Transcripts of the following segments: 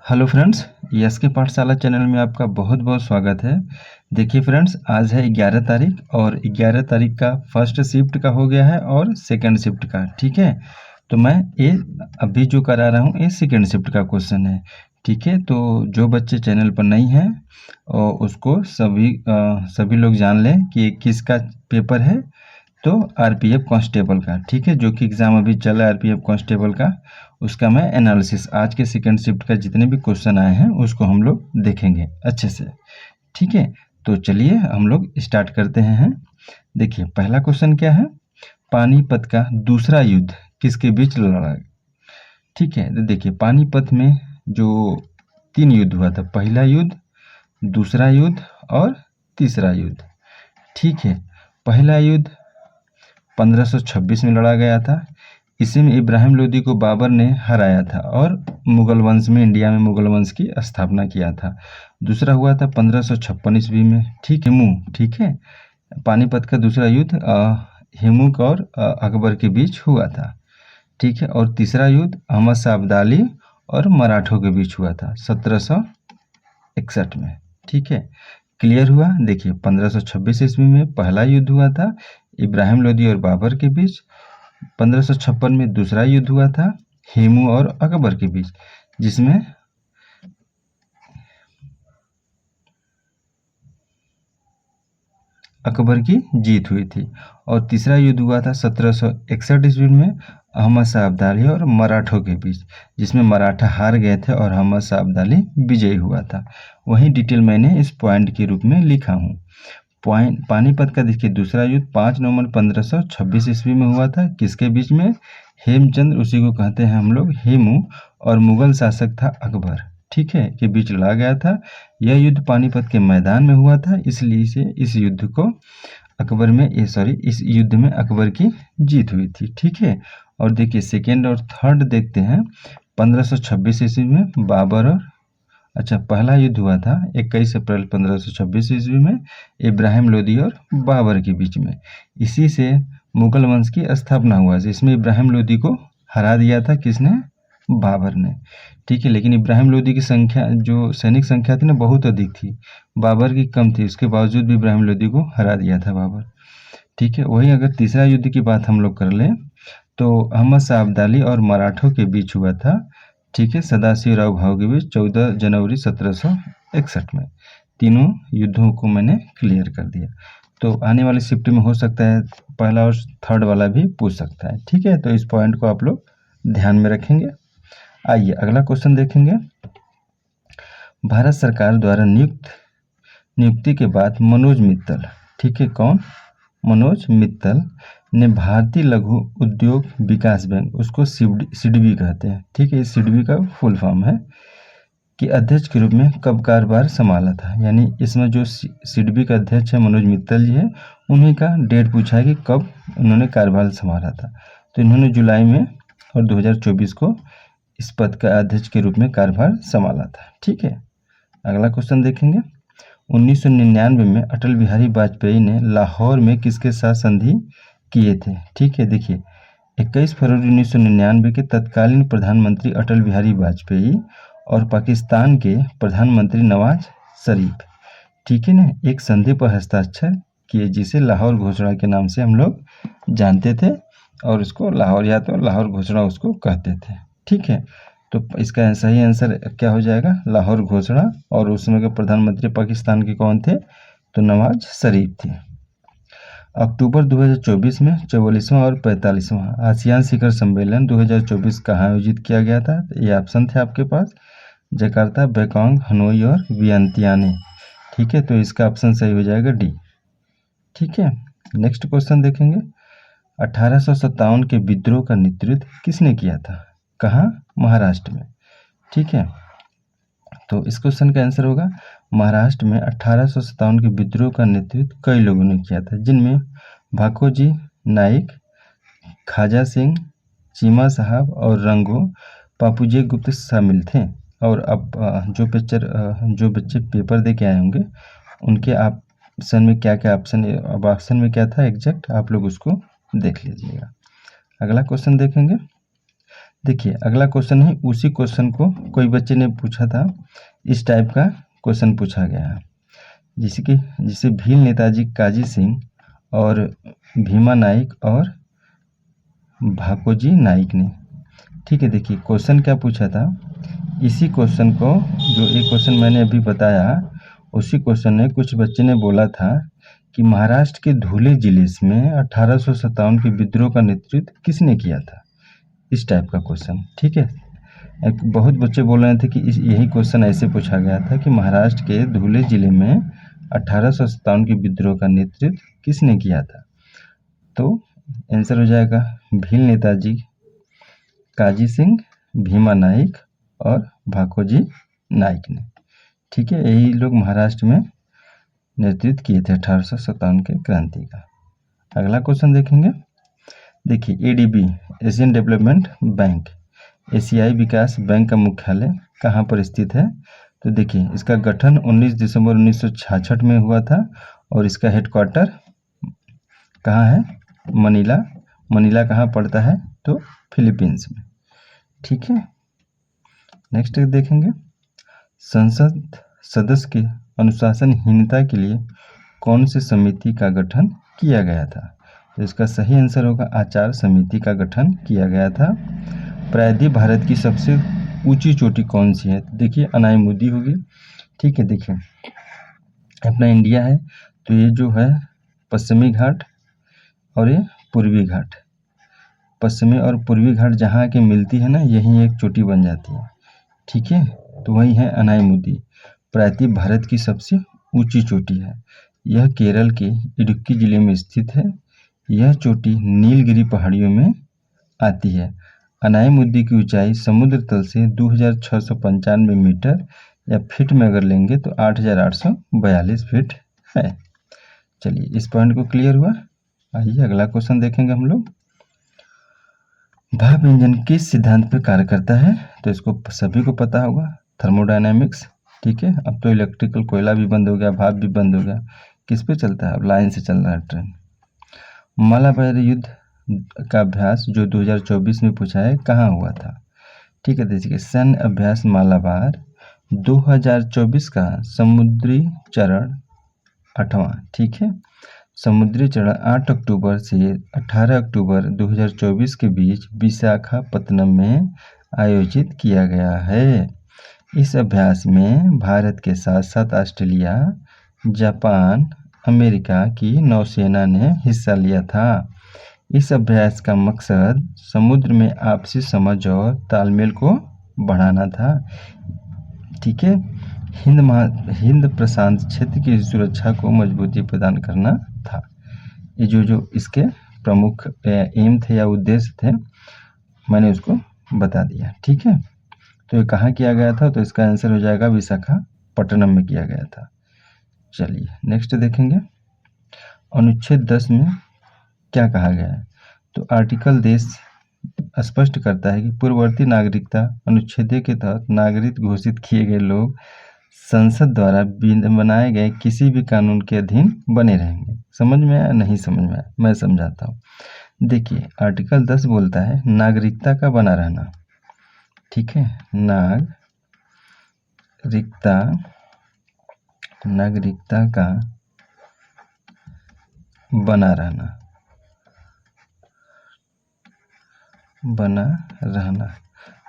Hello friends, yes के पाठशाला channel में आपका बहुत बहुत स्वागत है। देखिए फ्रेंड्स, आज है 11 तारीख और 11 तारीख का फर्स्ट शिफ्ट का हो गया है और सेकंड शिफ्ट का। ठीक है, तो मैं ये अभी जो करा रहा हूँ ये सेकंड शिफ्ट का क्वेश्चन है। ठीक है, तो जो बच्चे चैनल पर नहीं हैं और उसको सभी लोग जान लें कि ये किसका पेपर है। तो आरपीएफ कांस्टेबल का, ठीक है, जो कि एग्ज़ाम अभी चल रहा है आरपीएफ कांस्टेबल का, उसका मैं एनालिसिस आज के सेकंड शिफ्ट का जितने भी क्वेश्चन आए हैं उसको हम लोग देखेंगे अच्छे से। ठीक है, तो चलिए हम लोग स्टार्ट करते हैं। देखिए पहला क्वेश्चन क्या है, पानीपत का दूसरा युद्ध किसके बीच लड़ा। ठीक है, तो देखिए पानीपत में जो 3 युद्ध हुआ था, पहला युद्ध, दूसरा युद्ध और तीसरा युद्ध। ठीक है, पहला युद्ध 1526 में लड़ा गया था। इसी में इब्राहिम लोदी को बाबर ने हराया था और मुगल वंश में, इंडिया में मुगल वंश की स्थापना किया था। दूसरा हुआ था 1556 ईस्वी में। ठीक है, ठीक है, पानीपत का दूसरा युद्ध हिमुक और अकबर के बीच हुआ था। ठीक है, और तीसरा युद्ध अहमद शाह अब्दाली और मराठों के बीच हुआ था 1761 में। ठीक है, क्लियर हुआ। देखिए 1526 ईस्वी में पहला युद्ध हुआ था इब्राहिम लोदी और बाबर के बीच। 1556 में दूसरा युद्ध हुआ था हेमू और अकबर के बीच, जिसमें अकबर की जीत हुई थी। और तीसरा युद्ध हुआ था 1761 ईस्वी में अहमद शाह अब्दाली और मराठों के बीच, जिसमें मराठा हार गए थे और अहमद शाह अब्दाली विजयी हुआ था। वही डिटेल मैंने इस पॉइंट के रूप में लिखा हूँ। पानीपत का देखिए दूसरा युद्ध 5 नवंबर 1526 ईस्वी में हुआ था। किसके बीच में, हेमचंद्र, उसी को कहते हैं हम लोग हेमू, और मुगल शासक था अकबर, ठीक है, के बीच लड़ा गया था। यह युद्ध पानीपत के मैदान में हुआ था, इसलिए से इस युद्ध को इस युद्ध में अकबर की जीत हुई थी। ठीक है, और देखिए सेकेंड और थर्ड देखते हैं। 1526 ईस्वी में बाबर और पहला युद्ध हुआ था 21 अप्रैल 1526 ईस्वी में इब्राहिम लोदी और बाबर के बीच में। इसी से मुगल वंश की स्थापना हुआ, जिसमें इब्राहिम लोदी को हरा दिया था किसने, बाबर ने। ठीक है, लेकिन इब्राहिम लोदी की संख्या, जो सैनिक संख्या थी ना, बहुत अधिक थी, बाबर की कम थी, उसके बावजूद भी इब्राहिम लोदी को हरा दिया था बाबर। ठीक है, वही अगर तीसरा युद्ध की बात हम लोग कर लें तो अहमद शाह अब्दाली और मराठों के बीच हुआ था। ठीक है, सदाशिव राव भाव के बीच 14 जनवरी 1761 में। तीनों युद्धों को मैंने क्लियर कर दिया। तो आने वाली शिफ्ट में हो सकता है पहला और थर्ड वाला भी पूछ सकता है। ठीक है, तो इस पॉइंट को आप लोग ध्यान में रखेंगे। आइए अगला क्वेश्चन देखेंगे। भारत सरकार द्वारा नियुक्ति के बाद मनोज मित्तल, ठीक है, कौन, मनोज मित्तल ने भारतीय लघु उद्योग विकास बैंक, उसको सिडबी कहते हैं, ठीक है, इस सिडबी का फुल फॉर्म है, कि अध्यक्ष के रूप में कब कार्यभार संभाला था। यानी इसमें जो सिडबी का अध्यक्ष है मनोज मित्तल जी है, उन्हीं का डेट पूछा है कि कब उन्होंने कार्यभार संभाला था। तो इन्होंने जुलाई में और 2024 को इस पद का अध्यक्ष के रूप में कार्यभार संभाला था। ठीक है, अगला क्वेश्चन देखेंगे। 1999 में अटल बिहारी वाजपेयी ने लाहौर में किसके साथ संधि किए थे। ठीक है, देखिए 21 फरवरी 1999 के तत्कालीन प्रधानमंत्री अटल बिहारी वाजपेयी और पाकिस्तान के प्रधानमंत्री नवाज शरीफ, ठीक है ना, एक संधि पर हस्ताक्षर किए, जिसे लाहौर घोषणा के नाम से हम लोग जानते थे, और उसको लाहौर या तो लाहौर घोषणा उसको कहते थे। ठीक है, तो इसका सही आंसर क्या हो जाएगा, लाहौर घोषणा। और उस समय के प्रधानमंत्री पाकिस्तान के कौन थे, तो नवाज शरीफ थे। अक्टूबर 2024 में 44वां और 45वां आसियान शिखर सम्मेलन 2024 कहाँ आयोजित किया गया था। ये ऑप्शन थे आपके पास, जकार्ता, बैंकॉक, हनोई और वियंतियाने। ठीक है, तो इसका ऑप्शन सही हो जाएगा डी। ठीक है, नेक्स्ट क्वेश्चन देखेंगे। 1857 के विद्रोह का नेतृत्व किसने किया था, कहाँ, महाराष्ट्र में। ठीक है, तो इस क्वेश्चन का आंसर होगा महाराष्ट्र में 1857 के विद्रोह का नेतृत्व कई लोगों ने किया था, जिनमें भाकोजी नाइक, खाजा सिंह, चीमा साहब और रंगो पापूजे गुप्त शामिल थे। और अब जो बच्चे पेपर दे के आए होंगे उनके ऑप्शन में क्या क्या ऑप्शन है, अब ऑप्शन में क्या था एग्जैक्ट, आप लोग उसको देख लीजिएगा। अगला क्वेश्चन देखेंगे। देखिए अगला क्वेश्चन है, उसी क्वेश्चन को कोई बच्चे ने पूछा था, इस टाइप का क्वेश्चन पूछा गया है, जिसे भील नेताजी काजी सिंह और भीमा नाइक और भाकोजी नाइक ने। ठीक है, देखिए क्वेश्चन क्या पूछा था, इसी क्वेश्चन को, जो एक क्वेश्चन मैंने अभी बताया, उसी क्वेश्चन ने कुछ बच्चे ने बोला था कि महाराष्ट्र के धुले जिले में 1857 के विद्रोह का नेतृत्व किसने किया था, इस टाइप का क्वेश्चन। ठीक है, बहुत बच्चे बोल रहे थे कि यही क्वेश्चन ऐसे पूछा गया था कि महाराष्ट्र के धुले जिले में 1857 के विद्रोह का नेतृत्व किसने किया था। तो आंसर हो जाएगा भील नेताजी काजी सिंह, भीमा नाइक और भाकोजी नाइक ने। ठीक है, यही लोग महाराष्ट्र में नेतृत्व किए थे 1857 के क्रांति का। अगला क्वेश्चन देखेंगे। देखिए एडीबी, एशियन डेवलपमेंट बैंक, एशियाई विकास बैंक का मुख्यालय कहाँ पर स्थित है। तो देखिए इसका गठन 19 दिसंबर 1966 में हुआ था और इसका हेडक्वार्टर कहाँ है, मनीला। मनीला कहाँ पड़ता है, तो फिलीपींस में। ठीक है, नेक्स्ट देखेंगे, संसद सदस्य के अनुशासनहीनता के लिए कौन सी समिति का गठन किया गया था। तो इसका सही आंसर होगा आचार समिति का गठन किया गया था। प्रायद्वीप भारत की सबसे ऊंची चोटी कौन सी है, तो देखिए अनाई होगी। ठीक है, देखिए अपना इंडिया है तो ये जो है पश्चिमी घाट और ये पूर्वी घाट, पश्चिमी और पूर्वी घाट जहाँ के मिलती है ना, यही एक चोटी बन जाती है। ठीक है, तो वही है अनाई। प्रायद्वीप भारत की सबसे ऊंची चोटी है। यह केरल के इडुक्की जिले में स्थित है। यह चोटी नीलगिरी पहाड़ियों में आती है। अनाई की ऊंचाई समुद्र तल से 2695 मीटर या फीट में अगर लेंगे तो 8842 फीट है। चलिए इस पॉइंट को क्लियर हुआ। आइए अगला क्वेश्चन देखेंगे हम लोग। भाप इंजन किस सिद्धांत पर कार्य करता है, तो इसको सभी को पता होगा, थर्मोडायनामिक्स। ठीक है, अब तो इलेक्ट्रिकल कोयला भी बंद हो गया, भाप भी बंद हो गया, किस पे चलता है, अब लाइन से चल रहा है ट्रेन। मालाबार युद्ध का अभ्यास जो 2024 में पूछा है कहाँ हुआ था। ठीक है, देखिए सैन्य अभ्यास मालाबार 2024 का समुद्री चरण 8वां। ठीक है, समुद्री चरण 8 अक्टूबर से 18 अक्टूबर 2024 के बीच विशाखापत्तनम में आयोजित किया गया है। इस अभ्यास में भारत के साथ साथ ऑस्ट्रेलिया, जापान, अमेरिका की नौसेना ने हिस्सा लिया था। इस अभ्यास का मकसद समुद्र में आपसी समझ और तालमेल को बढ़ाना था। ठीक है, हिंद प्रशांत क्षेत्र की सुरक्षा को मजबूती प्रदान करना था। ये जो इसके प्रमुख एम थे या उद्देश्य थे, मैंने उसको बता दिया। ठीक है, तो ये कहाँ किया गया था, तो इसका आंसर हो जाएगा विशाखापट्टनम में किया गया था। चलिए नेक्स्ट देखेंगे। अनुच्छेद 10 में क्या कहा गया है, तो आर्टिकल 10 स्पष्ट करता है कि पूर्ववर्ती नागरिकता अनुच्छेद के तहत नागरिक घोषित किए गए लोग संसद द्वारा बनाए गए किसी भी कानून के अधीन बने रहेंगे। समझ में आया, नहीं समझ में आया, मैं समझाता हूँ। देखिए आर्टिकल 10 बोलता है नागरिकता का बना रहना। ठीक है, नागरिकता का बना रहना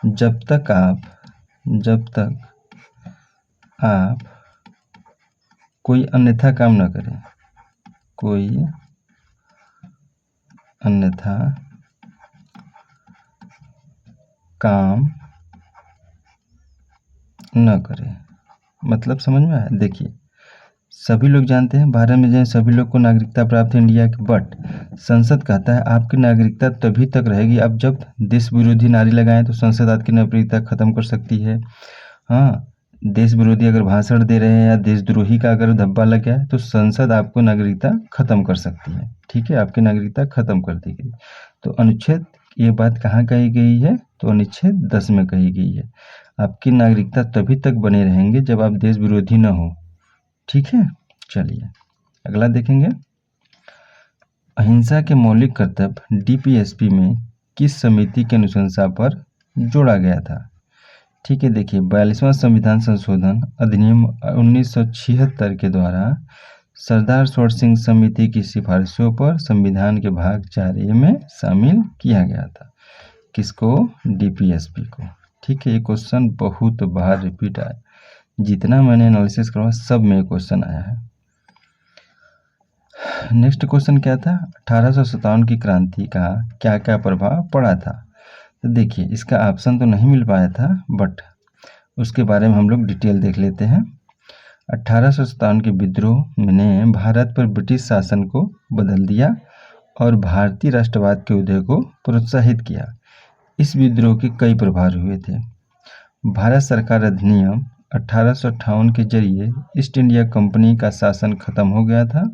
जब तक आप कोई अन्यथा काम न करें, कोई अन्यथा काम न करें। मतलब समझ में आया। देखिए सभी लोग जानते हैं भारत में जो सभी लोग को नागरिकता प्राप्त है इंडिया की, बट संसद कहता है आपकी नागरिकता तभी तक रहेगी अब जब देश विरोधी नारे लगाएं तो संसद आपकी नागरिकता खत्म कर सकती है। हाँ, देश विरोधी अगर भाषण दे रहे हैं या देशद्रोही का अगर धब्बा लग गया है तो संसद आपको नागरिकता खत्म कर सकती है। ठीक है, आपकी नागरिकता खत्म कर दी गई। तो अनुच्छेद, ये बात कहाँ कही गई है, तो अनुच्छेद 10 में कही गई है। आपकी नागरिकता तभी तक बने रहेंगे जब आप देश विरोधी न हो। ठीक है, चलिए अगला देखेंगे। अहिंसा के मौलिक कर्तव्य डीपीएसपी में किस समिति की अनुशंसा पर जोड़ा गया था। ठीक है, देखिए 42वां संविधान संशोधन अधिनियम 1976 के द्वारा सरदार सरोवर सिंह समिति की सिफारिशों पर संविधान के भाग 4A में शामिल किया गया था। किसको? DPSP को। ठीक है, ये क्वेश्चन बहुत बार रिपीट आया, जितना मैंने एनालिसिस करवाया सब में क्वेश्चन आया है। नेक्स्ट क्वेश्चन क्या था? 1857 की क्रांति का क्या क्या प्रभाव पड़ा था? तो देखिए इसका ऑप्शन तो नहीं मिल पाया था, बट उसके बारे में हम लोग डिटेल देख लेते हैं। 1857 के विद्रोह ने भारत पर ब्रिटिश शासन को बदल दिया और भारतीय राष्ट्रवाद के उदय को प्रोत्साहित किया। इस विद्रोह के कई प्रभाव हुए थे। भारत सरकार अधिनियम 1858 के जरिए ईस्ट इंडिया कंपनी का शासन खत्म हो गया था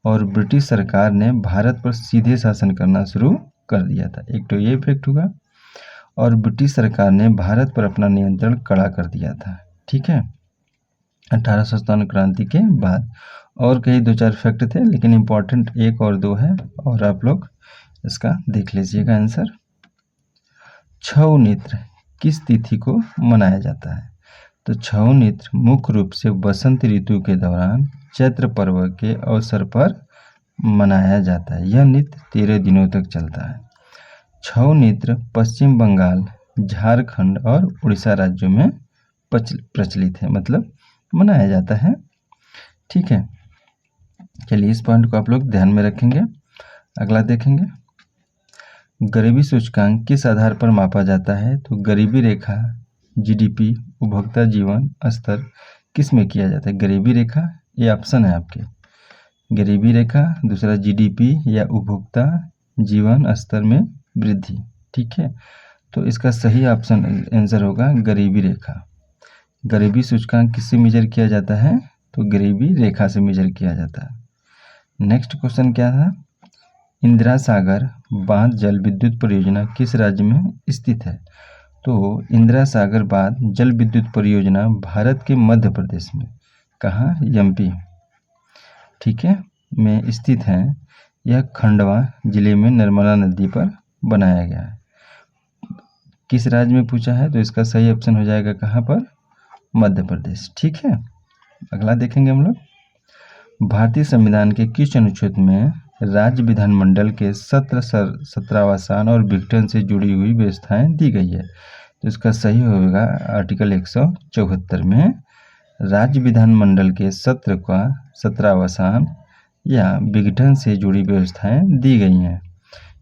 और ब्रिटिश सरकार ने भारत पर सीधे शासन करना शुरू कर दिया था। एक तो ये इफेक्ट हुआ, और ब्रिटिश सरकार ने भारत पर अपना नियंत्रण कड़ा कर दिया था। ठीक है, 1857 क्रांति के बाद और कई 2-4 फैक्ट थे, लेकिन इम्पोर्टेंट 1 और 2 है, और आप लोग इसका देख लीजिएगा आंसर। छऊ नृत्य किस तिथि को मनाया जाता है? तो छऊ नृत्य मुख्य रूप से बसंत ऋतु के दौरान चैत्र पर्व के अवसर पर मनाया जाता है। यह नृत्य 13 दिनों तक चलता है। छऊ नृत्य पश्चिम बंगाल, झारखंड और उड़ीसा राज्यों में प्रचलित है, मतलब मनाया जाता है। ठीक है, चलिए इस पॉइंट को आप लोग ध्यान में रखेंगे। अगला देखेंगे, गरीबी सूचकांक किस आधार पर मापा जाता है? तो गरीबी रेखा, GDP, उपभोक्ता जीवन स्तर किस में किया जाता है? गरीबी रेखा, ये ऑप्शन है आपके, गरीबी रेखा, दूसरा GDP या उपभोक्ता जीवन स्तर में वृद्धि। ठीक है, तो इसका सही ऑप्शन आंसर होगा गरीबी रेखा। गरीबी सूचकांक किससे मेजर किया जाता है? तो गरीबी रेखा से मेजर किया जाता है। नेक्स्ट क्वेश्चन क्या था? इंदिरा सागर बांध जल विद्युत परियोजना किस राज्य में स्थित है? तो इंदिरा सागर बांध जल विद्युत परियोजना भारत के मध्य प्रदेश में, कहाँ? MP, ठीक है, में स्थित है। यह खंडवा जिले में नर्मदा नदी पर बनाया गया है। किस राज्य में पूछा है? तो इसका सही ऑप्शन हो जाएगा कहाँ पर? मध्य प्रदेश। ठीक है, अगला देखेंगे हम लोग। भारतीय संविधान के किस अनुच्छेद में राज्य विधानमंडल के सत्रावसान और विघटन से जुड़ी हुई व्यवस्थाएं दी गई है? तो इसका सही होगा आर्टिकल 174 में राज्य विधानमंडल के सत्र का सत्रावसान या विघटन से जुड़ी व्यवस्थाएं दी गई हैं।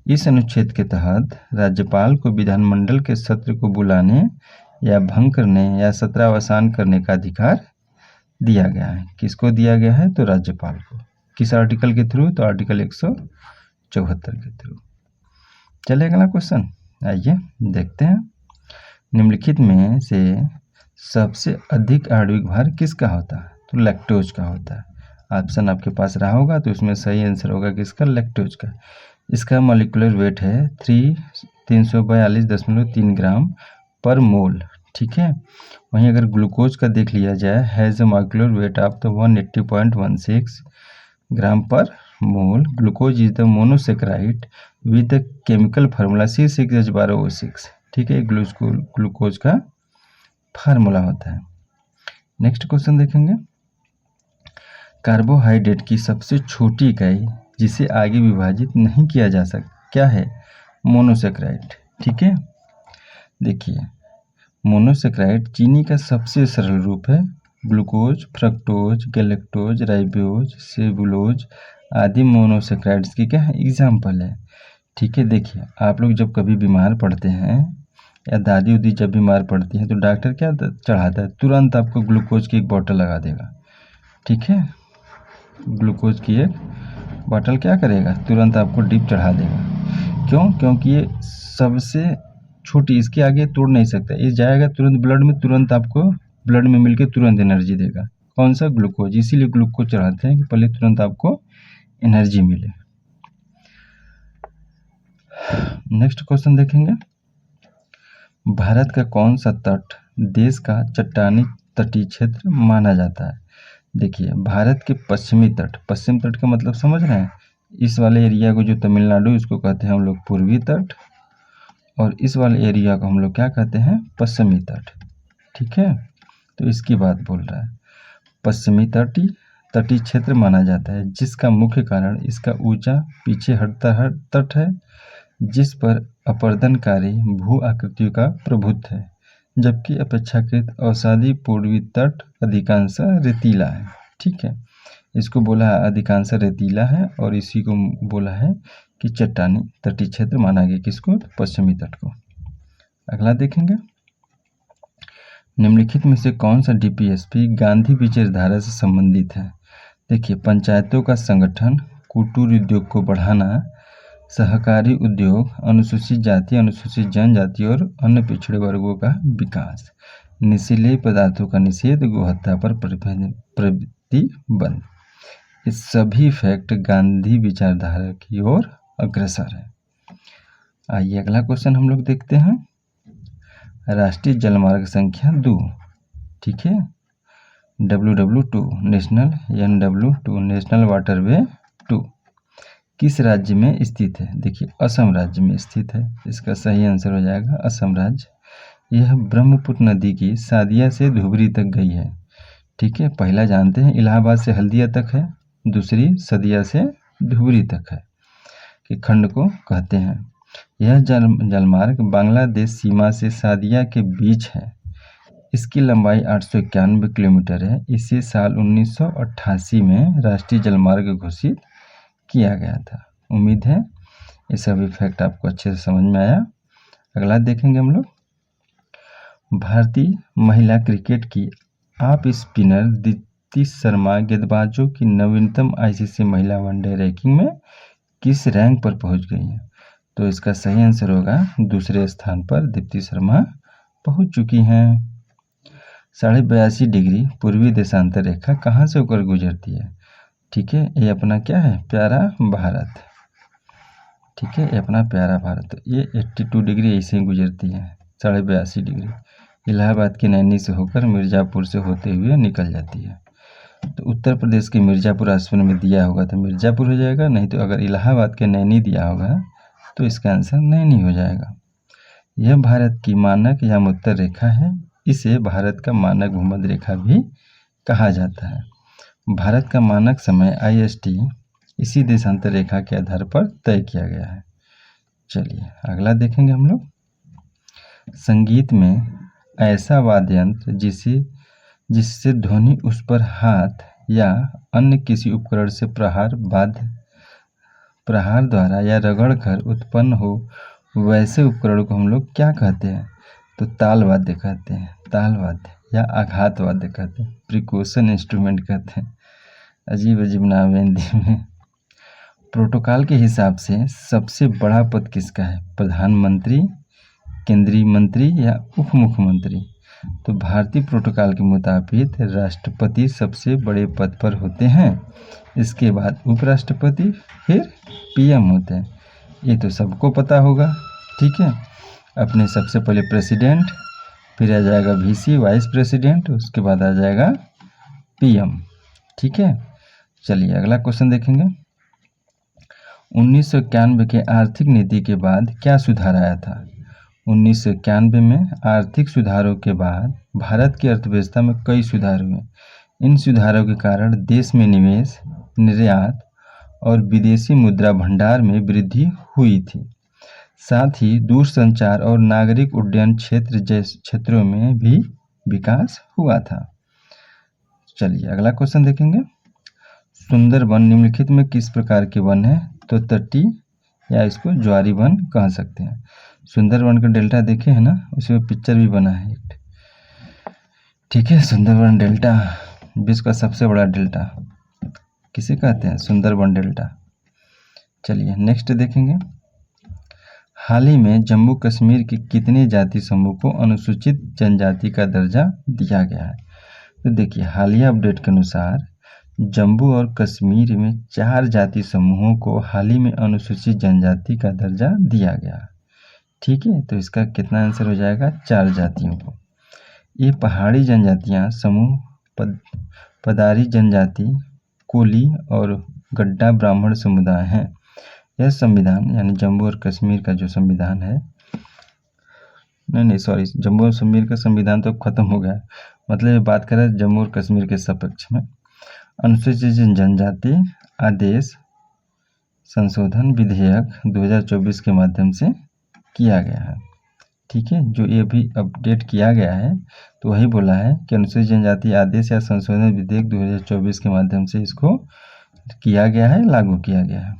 इस अनुच्छेद के तहत राज्यपाल को विधानमंडल के सत्र को बुलाने या भंग करने या सत्रावसान करने का अधिकार दिया गया है। किसको दिया गया है? तो राज्यपाल को। किस आर्टिकल के थ्रू? तो आर्टिकल 174 के थ्रू। चलिए अगला क्वेश्चन, आइए देखते हैं। निम्नलिखित में से सबसे अधिक आणविक भार किसका होता है? तो लैक्टोज का होता है। ऑप्शन आपके पास रहा होगा, तो इसमें सही आंसर होगा किसका? लैक्टोज का। इसका मॉलिक्यूलर वेट है 342.3 ग्राम पर मोल। ठीक है, वहीं अगर ग्लूकोज का देख लिया जाए, has a molecular weight of the 180.16 gram per mole. Glucose is the monosaccharide with the chemical formula C6H12O6। ठीक है, ग्लूकोज का फार्मूला होता है। नेक्स्ट क्वेश्चन देखेंगे। कार्बोहाइड्रेट की सबसे छोटी इकाई जिसे आगे विभाजित नहीं किया जा सकता क्या है? मोनोसेक्राइड। ठीक है, देखिए मोनोसेक्राइड चीनी का सबसे सरल रूप है। Glucose, fructose, galactose, ribose, cellulose आदि मोनोसेक्राइड्स की क्या है? एग्जाम्पल है। ठीक है, देखिए आप लोग जब कभी बीमार पड़ते हैं या दादी उदी जब बीमार पड़ती हैं तो डॉक्टर क्या चढ़ाता है? तुरंत आपको ग्लूकोज की एक बोतल लगा देगा। ठीक है, ग्लूकोज की एक बोतल क्या करेगा? तुरंत आपको ड्रिप चढ़ा देगा। क्यों? क्योंकि ये सबसे छोटी, इसके आगे तोड़ नहीं सकता। ये जाएगा तुरंत ब्लड में, तुरंत आपको ब्लड में मिलके तुरंत एनर्जी देगा। कौन सा? ग्लूकोज। इसीलिए ग्लूकोज चढ़ाते हैं कि पहले तुरंत आपको एनर्जी मिले। नेक्स्ट क्वेश्चन देखेंगे। भारत का कौन सा तट देश का चट्टानी तटीय क्षेत्र माना जाता है? देखिए भारत के पश्चिमी तट, पश्चिम तट का मतलब समझ रहे हैं? इस वाले एरिया को जो तमिलनाडु, इसको कहते हैं हम लोग पूर्वी तट, और इस वाले एरिया को हम लोग क्या कहते हैं, पश्चिमी तट। ठीक है, तो इसकी बात बोल रहा है। पश्चिमी तटीय क्षेत्र माना जाता है जिसका मुख्य कारण इसका ऊंचा पीछे हटता तट है जिस पर अपरदनकारी भू आकृतियों का प्रभुत्व है, जबकि अपेक्षाकृत अवसादी पूर्वी तट अधिकांश रेतीला है। ठीक है, इसको बोला है अधिकांश रेतीला है और इसी को बोला है कि चट्टानी तटीय क्षेत्र माना गया किसको, पश्चिमी तट को। अगला देखेंगे, निम्नलिखित में से कौन सा डीपीएसपी गांधी विचारधारा से संबंधित है। देखिए, पंचायतों का संगठन, कुटीर उद्योग को बढ़ाना, सहकारी उद्योग, अनुसूचित जाति अनुसूचित जनजाति और अन्य पिछड़े वर्गों का विकास, नशीले पदार्थों का निषेध, गोहत्या पर प्रतिबंध, ये सभी फैक्ट गांधी विचारधारा की ओर अग्रसर है। आइए अगला क्वेश्चन हम लोग देखते हैं। राष्ट्रीय जलमार्ग संख्या 2, ठीक है, WW2 national NW2 national waterway 2 किस राज्य में स्थित है। देखिए, असम राज्य में स्थित है, इसका सही आंसर हो जाएगा असम राज्य। यह ब्रह्मपुत्र नदी की सादिया से धुबरी तक गई है। ठीक है, पहला जानते हैं इलाहाबाद से हल्दिया तक है, दूसरी सदिया से धुबरी तक है कि खंड को कहते हैं। यह जलमार्ग बांग्लादेश सीमा से सादिया के बीच है। इसकी लंबाई 891 किलोमीटर है। इसे साल 1988 में राष्ट्रीय जलमार्ग घोषित किया गया था। उम्मीद है ये सभी फैक्ट आपको अच्छे से समझ में आया। अगला देखेंगे हम लोग। भारतीय महिला क्रिकेट की ऑफ स्पिनर दीप्ति शर्मा गेंदबाजों की नवीनतम आईसीसी महिला वनडे रैंकिंग में किस रैंक पर पहुंच गई है। तो इसका सही आंसर होगा दूसरे स्थान पर दीप्ति शर्मा पहुंच चुकी हैं। 82.5 डिग्री पूर्वी देशांतर रेखा कहाँ से होकर गुजरती है। ठीक है, ये अपना क्या है, प्यारा भारत। ठीक है, ये अपना प्यारा भारत। ये 82 डिग्री ऐसे ही गुजरती है, 82.5 डिग्री इलाहाबाद के नैनी से होकर मिर्ज़ापुर से होते हुए निकल जाती है। तो उत्तर प्रदेश के मिर्ज़ापुर आसपास में दिया होगा तो मिर्ज़ापुर हो जाएगा, नहीं तो अगर इलाहाबाद के नैनी दिया होगा तो इसका आंसर नैनी हो जाएगा। यह भारत की मानक या उत्तर रेखा है। इसे भारत का मानक भूमध्य रेखा भी कहा जाता है। भारत का मानक समय IST इसी देशांतर रेखा के आधार पर तय किया गया है। चलिए अगला देखेंगे हम लोग। संगीत में ऐसा वाद्य यंत्र जिससे ध्वनि उस पर हाथ या अन्य किसी उपकरण से प्रहार द्वारा या रगड़ कर उत्पन्न हो, वैसे उपकरण को हम लोग क्या कहते हैं। तो ताल वाद्य कहते हैं, ताल वाद्य या आघात वाद्य कहते हैं, प्रिकॉशन इंस्ट्रूमेंट कहते हैं। अजीब अजीब नाम है हिंदी में। प्रोटोकॉल के हिसाब से सबसे बड़ा पद किसका है, प्रधानमंत्री, केंद्रीय मंत्री या उप मुख्यमंत्री। तो भारतीय प्रोटोकॉल के मुताबिक राष्ट्रपति सबसे बड़े पद पर होते हैं, इसके बाद उपराष्ट्रपति, फिर PM होते हैं। ये तो सबको पता होगा। ठीक है, अपने सबसे पहले प्रेसिडेंट, फिर आ जाएगा VC वाइस प्रेसिडेंट, उसके बाद आ जाएगा PM। ठीक है, चलिए अगला क्वेश्चन देखेंगे। 1991 के आर्थिक नीति के बाद क्या सुधार आया था। 1991 में आर्थिक सुधारों के बाद भारत की अर्थव्यवस्था में कई सुधार हुए। इन सुधारों के कारण देश में निवेश, निर्यात और विदेशी मुद्रा भंडार में वृद्धि हुई थी। साथ ही दूरसंचार और नागरिक उड्डयन क्षेत्र जैसे क्षेत्रों में भी विकास हुआ था। चलिए अगला क्वेश्चन देखेंगे। सुंदरवन निम्नलिखित में किस प्रकार के वन है। तो तटीय या इसको ज्वारी वन कह सकते हैं। सुंदरवन का डेल्टा देखे है ना, उसमें पिक्चर भी बना है। ठीक है, सुंदरवन डेल्टा विश्व का सबसे बड़ा डेल्टा किसे कहते हैं, सुंदरवन डेल्टा। चलिए नेक्स्ट देखेंगे। हाल ही में जम्मू कश्मीर के कितने जाति समूह को अनुसूचित जनजाति का दर्जा दिया गया है। तो देखिए, हालिया अपडेट के अनुसार जम्मू और कश्मीर में 4 जाति समूहों को हाल ही में अनुसूचित जनजाति का दर्जा दिया गया। ठीक है, तो इसका कितना आंसर हो जाएगा, 4 जातियों को। ये पहाड़ी जनजातियां समूह पदारी जनजाति, कोली और गड्ढा ब्राह्मण समुदाय हैं। यह संविधान यानी जम्मू और कश्मीर का जो संविधान है नहीं सॉरी, जम्मू और कश्मीर का संविधान तो ख़त्म हो गया है, मतलब ये बात कर रहे हैं जम्मू और कश्मीर के सपक्ष में। अनुसूचित जनजाति आदेश संशोधन विधेयक 2024 के माध्यम से किया गया है। ठीक है, जो ये भी अपडेट किया गया है तो वही बोला है कि अनुसूचित जनजाति आदेश या संशोधन विधेयक 2024 के माध्यम से इसको किया गया है, लागू किया गया है।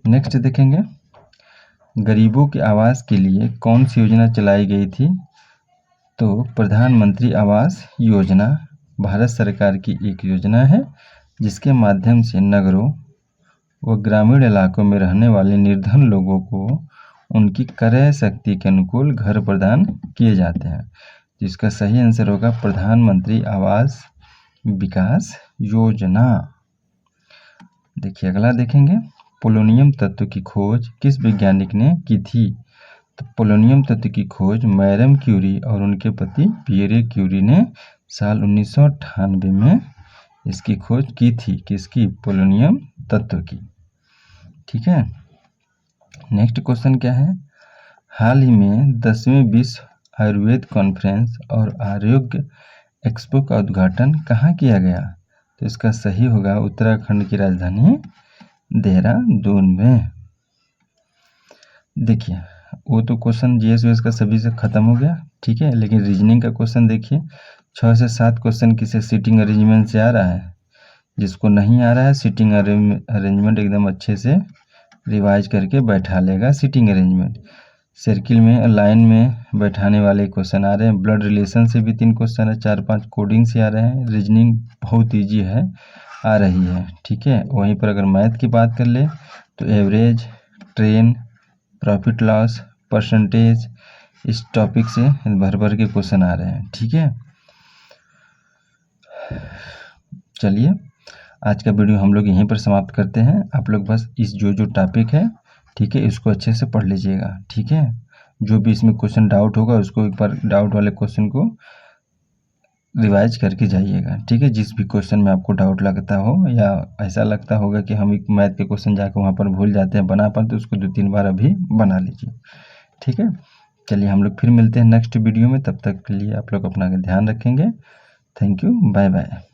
नेक्स्ट देखेंगे, गरीबों के आवास के लिए कौन सी योजना चलाई गई थी? तो प्रधानमंत्री आवास योजना भारत सरकार की एक योजना है जिसके माध्यम से नगरों व ग्रामीण इलाकों में रहने वाले निर्धन लोगों को उनकी क्रय शक्ति के अनुकूल घर प्रदान किए जाते हैं। जिसका सही आंसर होगा प्रधानमंत्री आवास विकास योजना। देखिए अगला देखेंगे, पोलोनियम तत्व की खोज किस वैज्ञानिक ने की थी? तो पोलोनियम तत्व की खोज मैडम क्यूरी और उनके पति पियरे क्यूरी ने साल 1998 में इसकी खोज की थी। किसकी? पोलोनियम तत्व की। ठीक है, नेक्स्ट क्वेश्चन क्या है? हाल ही में 10वीं विश्व आयुर्वेद कॉन्फ्रेंस और आरोग्य एक्सपो का उद्घाटन कहाँ किया गया? तो इसका सही होगा उत्तराखंड की राजधानी देहरादून में। देखिए वो तो क्वेश्चन जीएस का सभी से खत्म हो गया। ठीक है, लेकिन रीजनिंग का क्वेश्चन देखिए 6 से 7 क्वेश्चन किसी सीटिंग अरेंजमेंट से आ रहा है। जिसको नहीं आ रहा है सीटिंग अरेंजमेंट एकदम अच्छे से रिवाइज करके बैठा लेगा। सीटिंग अरेंजमेंट सर्किल में लाइन में बैठाने वाले क्वेश्चन आ रहे हैं। ब्लड रिलेशन से भी 3 क्वेश्चन है, 4-5 कोडिंग से आ रहे हैं। रीजनिंग बहुत ईजी है, आ रही है। ठीक है, वहीं पर अगर मैथ की बात कर ले तो average, train, profit loss, percentage, इस टॉपिक से भर भर के क्वेश्चन आ रहे हैं। ठीक है, चलिए आज का वीडियो हम लोग यहीं पर समाप्त करते हैं। आप लोग बस इस जो टॉपिक है, ठीक है, इसको अच्छे से पढ़ लीजिएगा। ठीक है, जो भी इसमें क्वेश्चन डाउट होगा उसको एक बार डाउट वाले क्वेश्चन को रिवाइज करके जाइएगा। ठीक है, जिस भी क्वेश्चन में आपको डाउट लगता हो या ऐसा लगता होगा कि हम एक मैथ के क्वेश्चन जाकर वहाँ पर भूल जाते हैं बना पाते, तो उसको 2-3 बार अभी बना लीजिए। ठीक है, चलिए हम लोग फिर मिलते हैं नेक्स्ट वीडियो में। तब तक के लिए आप लोग अपना ध्यान रखेंगे। Thank you, bye bye.